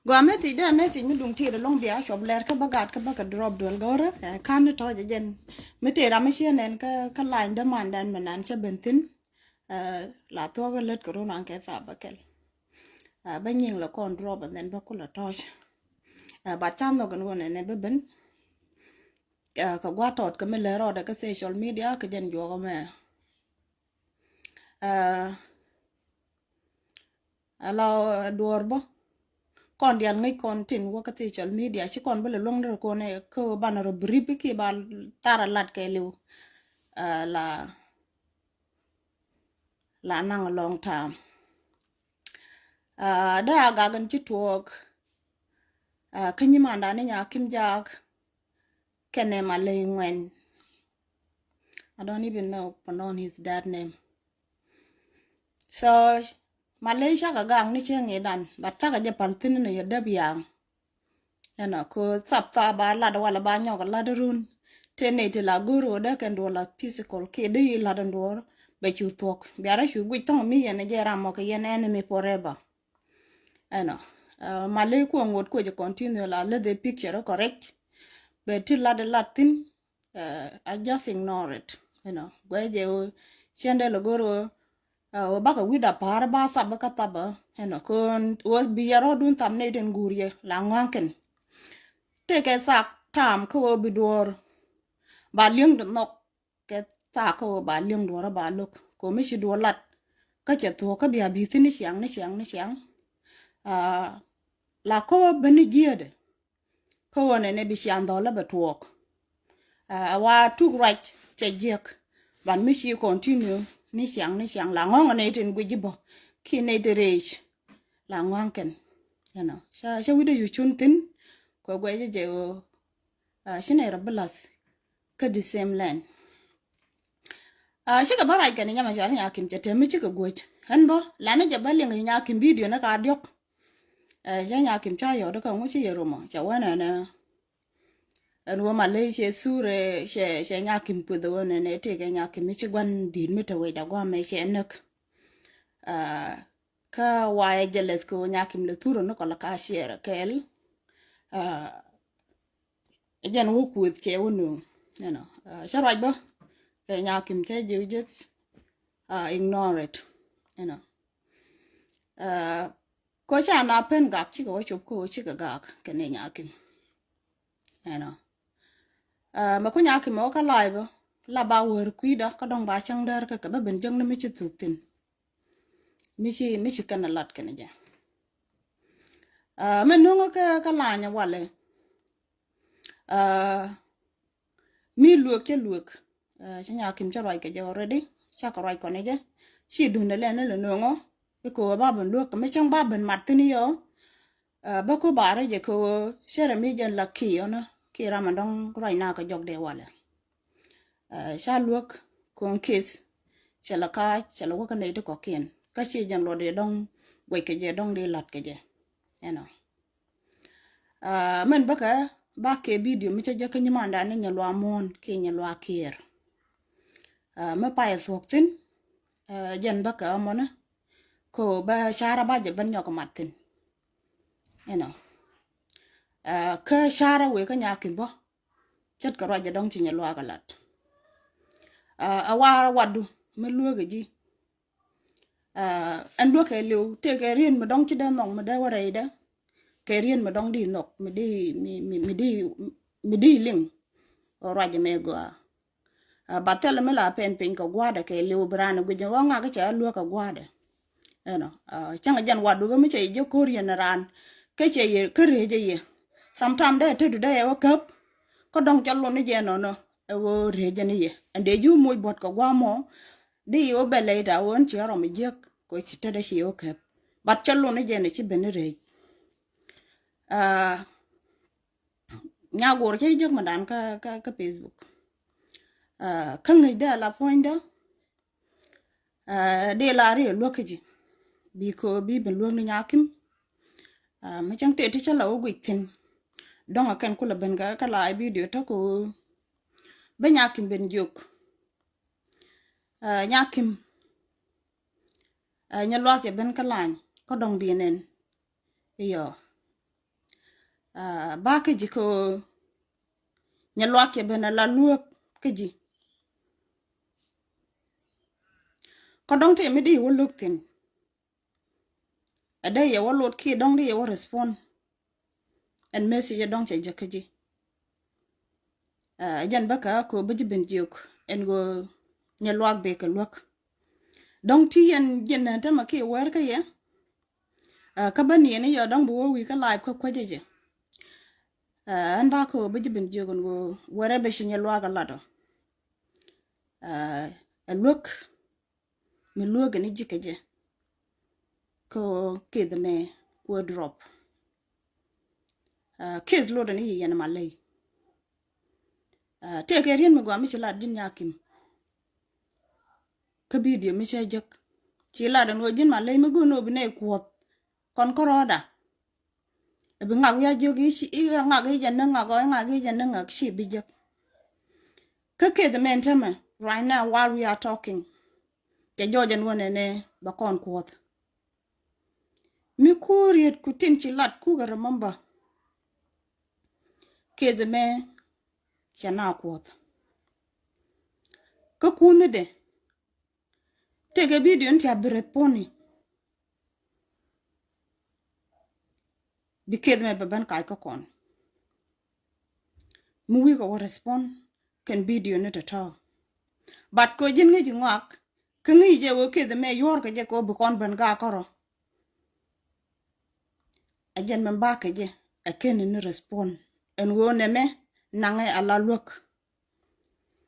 Gwa meti mi dung ti de long dia shop ler ka bagat ka baka drop don gore kan to jen mi te ra mi nen ka line de mandan manan cha bentin la to ga let ko ron ke sa bakel ba nyin la kon drop and then ba kula tosh ba chan no gan wona ne be ben ka gwa tot ka mi le ro da ka social media ka jen jo ga me alo duor bo kon dial ngai kon tin wo ka social media chi kon bele long der ko ne ko banaro bribi ki ba tara lat ke liu la nang long time da ga gan chi tuok kanyi manda ne nya kim jak kene ma le ngwen. I don't even know pronounce his dad name. So Malaysia ga gang ni cheng edan but ta ga je paltin ne yada biang yana ko sapta ba la da wala ba nyoga la da run tene te la guru da kan do la physical ke de la da ndor be chu tok biara chu gwi tong mi yana je ra mo ke yana enemy forever ana Malay ko ngot ko je continue la le the picture correct but till la de latin I just ignore it gwe je chende lo guru baka wida par ba sab ka taba kon wo biyaro dun tam ne den gurye la nganken te ke sak tam ko bi dor ba liang de nok ke sa ko ba liang dor ba lok ko mi shi do lat ka che to ka biya bi tin ni xiang la ko beni jiede ko wona ne bi xiang do la ba tuok wa tu right che jek ban mi shi continue ni xiang la ngong ne tin gu jibo ki ne de reach la nganken sha wida yu chun tin ko gwe je shine rablas ka the same land shi ka bara ga nyama jani ya kim jete mi ci ka goj hanbo la na jabal ngi nya kim video na ka diok ja nya kim cha yo da ka mu ci yero mo cha wana na an wo male she sure she nya kim pu do ne te ga nya kim ci gwan din mi ta we da gwa me she nak ka waye jeles ko nya kim le turo no ko la ka share kel again wo ku che wono sharaj ba ke nya kim che ju just ignore it ko cha na pen gak chi ko chop ko chi ga gak ke ne nya kim ma ko nya kim mo ka live la ba wer ku da ka dong ba chang der ka ba ben jang na mi chi tuktin mi chi kana lat ke ne ja men no ka la nya wale mi luok che luok cha nya kim cha roi ke ja already cha ka roi ko ne ja chi du ne le no ngo ko ba ben luok me chang ba ben mat ni yo ba ko bare je ko shere mi jen la ki ona ki ramadong roi na ka jog de wala sha luok kon kis chala ka chala wa ka ne to ko ken ka chi jen lo de dong we ke je dong de lat ke je men baka ba ke video mi je ka nyimanda ne nya lo amon ke nya lo akier ma pa e soktin jen baka amona ko ba shara ba je ban nyoko matin ka shara we ka nyakin bo chat ka raja dong ci nyalwa galat awa wadu me luoge ji an lo ke lew te ke rien me dong ci den nong me da wara ida ke rien me dong di nok me di ling o raja me go batel me la pen pen ko gwada ke lew brana gu je wanga ka cha lo ka gwada changa jan wadu ba me che je korean ran ke che ye kare je ye sometime da te du da ya kap ko dong challo ni je no e wo reje ni ye ande ju moy bot ko gwa mo di yo bele da won chi ro mi je ko chi te da chi yo kap bat challo ni je ne chi ben re nya gor che je ma dan ka Facebook ka ngai da la poinda de la re lo ke ji bi ko bi ben lo ni nyakim ma chang te ti chala o gwi tin donga kan kula ben ga ka la video to ko be nyakim ben jok nyakim nya lo ke ben ka lan ko dong bi nen yo ba ke ji ko nyalwa ke bena la luok ke ji ko dong te mi di wo luk tin ada ye wo lot ki dong di ye wo respond and message dong che je ke ji jan baka ko bi ben juk en go nyalwa be ke luok dong ti yen ta ma ki wer ke ye ka ban ye ne yo dong bo wi ka live ko ko je an ba ko bi ben juk go were be shi nyalwa ga lado a look mi luok ni jikeje ko kid me ko drop kids lo ni yen malay te ke rien mi gwa mi chila din yakim ka video mi che jek chila dan wo din malay mi go no bi ne kwot kon koroda e bi ngak ya jogi chi i ngak i jan ngak go ngak i jan ngak chi bi jek ka kid men tama right now while we are talking ke jojan wona ne ba kon kwot mi kuriet kutin chilat ku ga remember kids me chana kwot ka kunu de tege video nti abret poni bi kid me baban kai ko kon mu wi ko respond ken video ne ta bat ko jin ngi ngak ka ngi je wo kid me yor ka je ko bu kon ban ga koro a jen men ba ka je a ken ni respond en wo ne me nange ala lok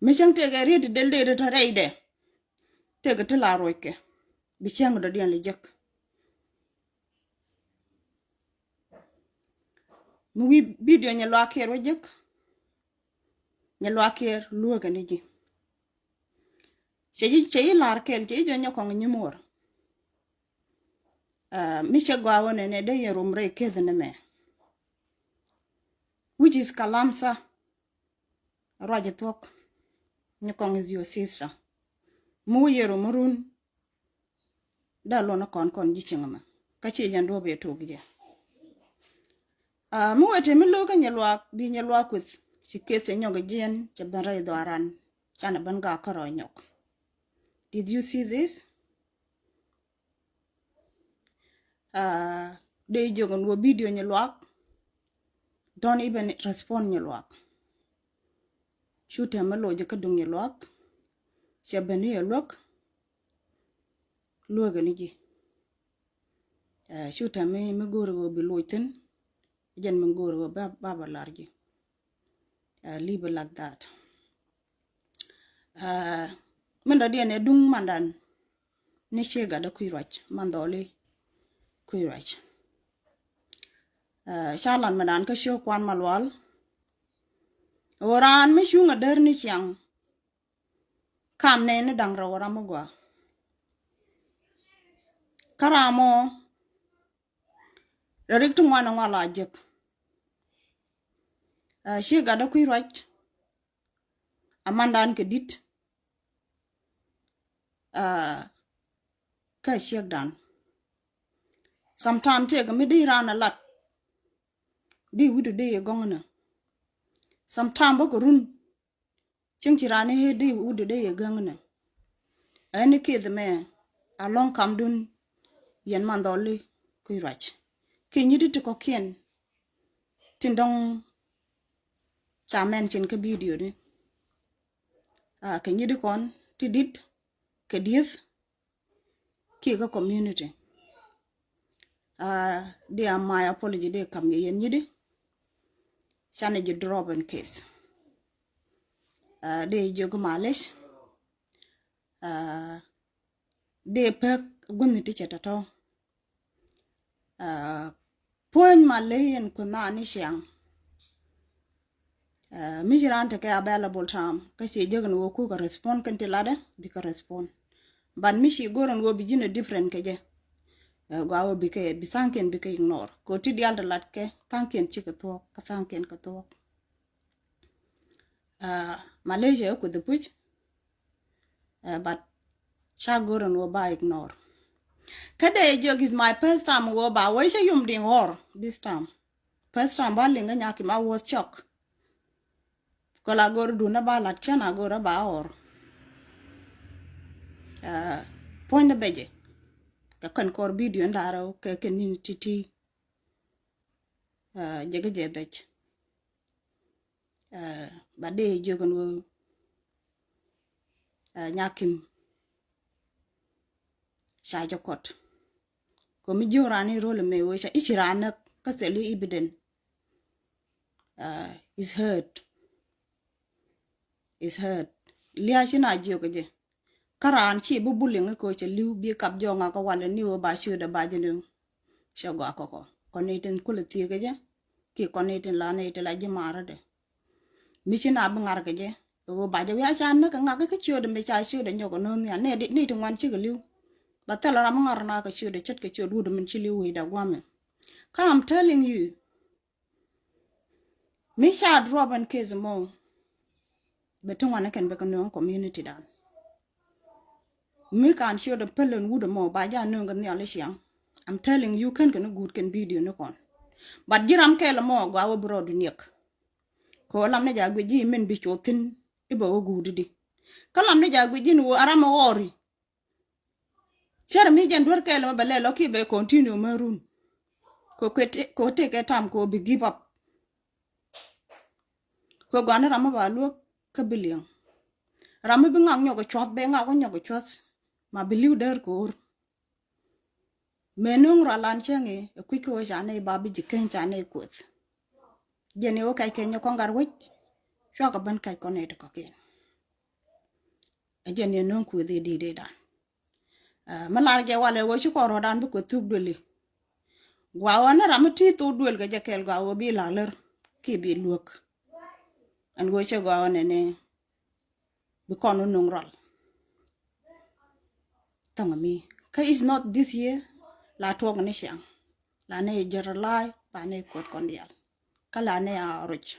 mi chang tege ri de de ta reide tege tla roike bi chang do dien le jek mu wi video nya lo akero jek nya lo aker lo ga ni ji cheyi lar kel cheyi jo nya ko ngi mor mi che gwa wona ne de yerum re ked ne me which is kalamsa raje tok nya ko ngi your sister mu yerum run da lo na kon ji chingama ka che jan do be to gije mu wete mi lo ka nya lo kwet ci kese nyoga jien che bare do aran chana ban ga karo nyok. Did you see this? De jogon wo video nyelwak don't even respond nyelwak shoot amalo je kadung nyelwak chabani yelwak luoga niji shoot me goro go biloiten jen me goro go baba larji leave it like that manda diane dung mandan ni chega da kuirach mandole kuirach shalan madan ka show kwan malwal oran me shunga der ni chang kam ne ne dang ra ora mogwa karamo rik tu ngwana ngala jek shega da kuirach amandan ke dit ka shek dan sometimes take me di ran a lot di wudu de gongna sometimes bo run chingchirane he di wudu de gongna any kid me along kam dun yen mandoli kuirach kinyidi to kokien tindong chamen chin ke video ni kinyidi kon tidit ke dieth ki ka community they my apology they come yen yidi chane je drop in case they jogo malish they pek gunni ticheta to point malayen kuna ni shang mijirante ke available time kasi jogon wo ku ka respond kan tilade bi ka respond ban mishi goron wo bi jina different keje gwawo bi ke bisanken bi ke ignore ko ti dial de lat ke tanken ci ka to ka tanken ka to Malaysia ko de puch but cha goron wo ba ignore kada jog is my first time wo ba wo she yum ding or this time First time ba linga Nyakim, I was shocked. Kola gor do na ba lat chana gora ba or. Point the beje. Ka kan kor video ndaro ke kenin titi. Jege jebej. Ba de jogon wo Nyakim sha jokot. Ko mi jorani role me we sha ichirana ka selu ibiden. Is hurt. Is hurt. Lia china jogo je. Karan chi bu bullying ko che liu bi kap jonga ko wala ni o ba shu da ba jenu. Shago akoko. Konetin kulati ke je. Ki konetin la ne te la je mara de. Mi china bu ngar ke je. Ko ba je ya chan na ka ngaka ke chu de me cha shu de nyogo no ni ne ni tu wan chi ke liu. Ba tala ram ngar na ka shu de chet ke chu du de min chi liu we da gwame. I'm telling you. Me sha drop and case mo. Betung wana ken be no community dan. Me can show the pelen wood mo ba ja no ngan ya le siang. I'm telling you can good can video no kon. But jiram ke la mo gwa wo bro dunyek. Ko lam ne ja gwe ji men bi chotin ibo wo gudu di. Kalam ne ja gwe ji no arama wori. Chere mi jen dwar ke la ba le loki be continue marun. Ko take a time ko be give up. Ko gwana rama ba luok ka biliang. Rama bi ngang nyoko chot be nga ko nyoko chot. Ma biliu der ko. Menung ralan chenge kwiko jane babi jiken jane kuth. Jene wo kai kenyo kongar wich. Shwaka ban kai konet ko ken. Jene nung kuthi di dan. Malarge wale wo chuko rodan bu ko tuk duli. Gwawana ramati to duel ga jakel gwawo bi laler ki bi luok. An wo che gwawana ne bi kono nung ral. Tangami. Ka is not this year. La tuog ni siang. La ne jeralai pa ne kot kondial. Ka la ne a rich.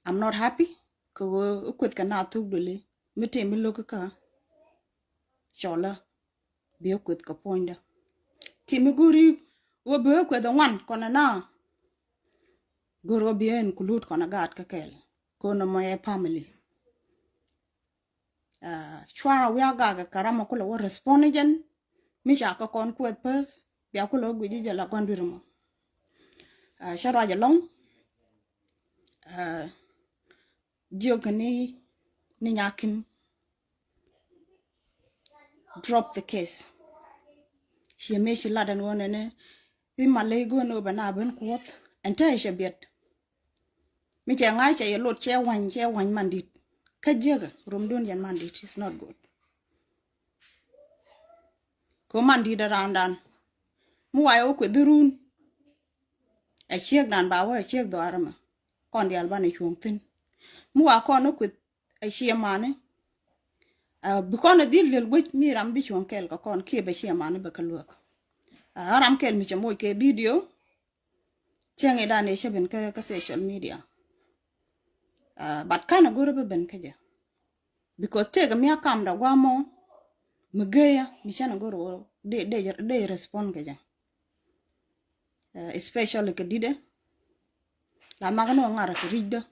I'm not happy. Ko kwet kana tuk duli. Mite mi loka ka. Chola. Bi kwet ka poinda. Ki mi guri. Wo bi kwet the one kona na. Guro bi en kulut kona gat ka kel. Kono my family. Chwa we aga karama kula wo respond jen. Misha ka kon kwet pers. Bia kula gwiji jala kwandirimo. Shara jalong. Diogani ni Nyakim drop the case. She made she ladan one ne bi malego no bana ben kwot enta she bet. Mi che ngai che lot che wan mandit. Ka jega rumdun yan mandit is not good. Ko mandit around dan. Mu wayo ko durun. A chek dan ba wa chek do arama. Kon di albani chungtin. Mu wa kono ko a she mane. Bikono dil lel wich mi ram bi chon kel ka kon ke be she mane be kaluok. Ram kel mi che moy ke video. Chenge dane she ben ka social media. But kana guru be ben kaje. Because take me akam da gwamo mgeya mi chana guru de respond kaje. Especially ke dide la magno ngara ke ridda.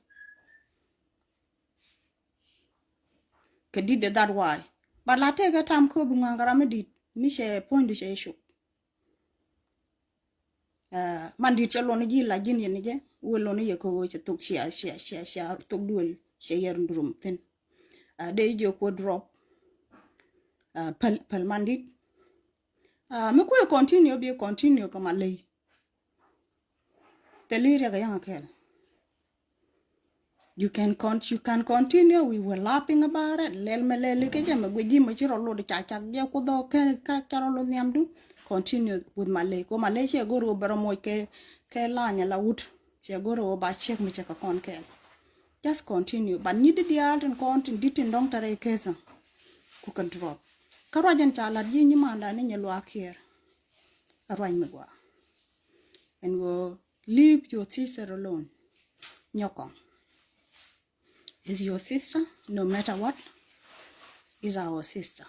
Ke dide that why. But la take a time ko bungangara medit mi she point she issue. Mandi chalo ni ji la jin yen je wolo ni ye ko che tuk shia tuk duel she yer ndrum ten. De jo ko drop pel mandit. Me ko continue kama lay. Telire ga yang kel. You can continue. We were laughing about it. Lel melele ke jam gweji mo chiro lo de cha je ko do ke ka charo lo nyamdu. Continue with Malay. Ko Malay she goro baro mo ke la nya la wut. She goro ba check me check kon kel. Just continue. But need the art and content ditin dong tare kesa. Ku kan drop. Karajan chala ji ni manda ni nyelo akir. Arwany me gwa. And go leave your sister alone. Nyokong. Is your sister, no matter what, is our sister.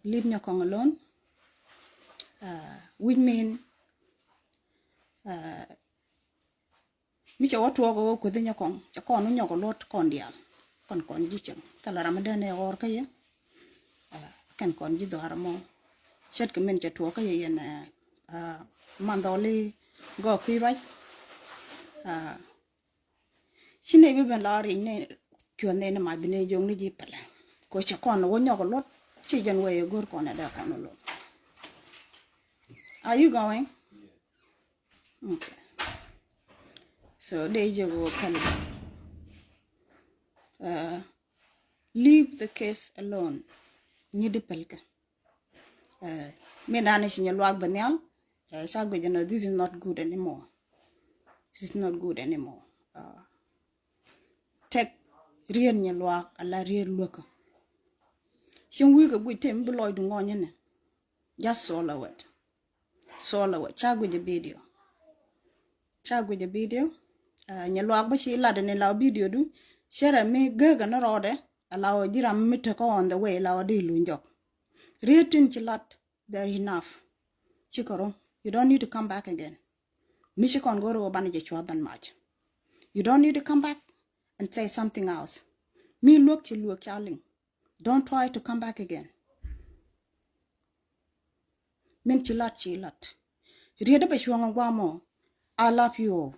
Leave Nyokong alone. Which mean mi cho watu go ko dinya kon cha kon no nyogo lot kon dia kon ji chen tala ramadan e or ka ye kan kon ji do aramo chet ke men cha to ka ye na mandoli go ki bai shine bi ben la ri ne kyo ne na ma bi ne jong ni ji pala ko cha kon wo nyogo lot chi jan we gor kon da kon lo. Are you going? Okay. So there you go, Canada. Leave the case alone. Ni de pelka. Me na ne shinya luag banyal. Sagwe jano, this is not good anymore. This is not good anymore. Take real nya luag ala real luaka. Shin we go with him below the ngonyene. Just swallow it. Swallow it. Chagwe the video. Chagwe the video. Nya luag ba shi la de ne la video du. Shere me gaga na rode. Allow jiram mitako on the way allow di lunjok. Retin chilat, they're enough. Chikoro, you don't need to come back again. Mishikon go to Obanije than much. You don't need to come back and say something else. Me look charling. Don't try to come back again. Min chilat. Read a bishwang wamo. I love you all.